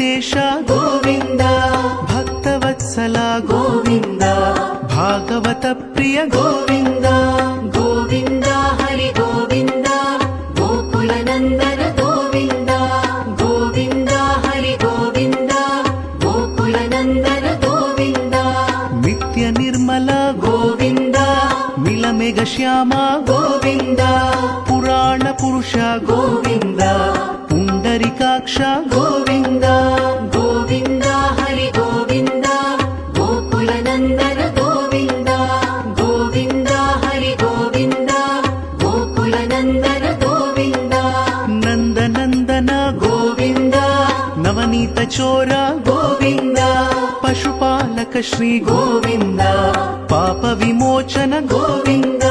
ವೆಂಕಟೇಶ ಗೋವಿಂದ, ಭಕ್ತವತ್ಸಲ ಗೋವಿಂದ, ಭಾಗವತ ಪ್ರಿಯ ಗೋವಿಂದ. ಗೋವಿಂದ ಹರಿ ಗೋವಿಂದ, ಗೋಕುಲ ನಂದನ ಗೋವಿಂದ. ಗೋವಿಂದ ಹರಿ ಗೋವಿಂದ, ಗೋಕುಲ ನಂದನ ಗೋವಿಂದ. ನಿತ್ಯ ನಿರ್ಮಲ ಗೋವಿಂದ, ಮಿಲಮೆಘ ಶ್ಯಾಮ ಗೋವಿಂದ. ಪುರಾಣ ಪುರುಷ ಗೋವಿಂದ, ಪುಂಡರಿಕಾಕ್ಷ ಗೋವಿಂದ. ಗೋವಿಂದ ಹರಿ ಗೋವಿಂದ, ಗೋಕುಲ ನಂದನ ಗೋವಿಂದ. ಗೋವಿಂದ ಹರಿ ಗೋವಿಂದ, ಗೋಕುಲ ನಂದನ ಗೋವಿಂದ. ನಂದನಂದನ ಗೋವಿಂದ, ನವನೀತ ಚೋರ ಗೋವಿಂದ. ಪಶುಪಾಲಕ ಶ್ರೀ ಗೋವಿಂದ, ಪಾಪ ವಿಮೋಚನ ಗೋವಿಂದ.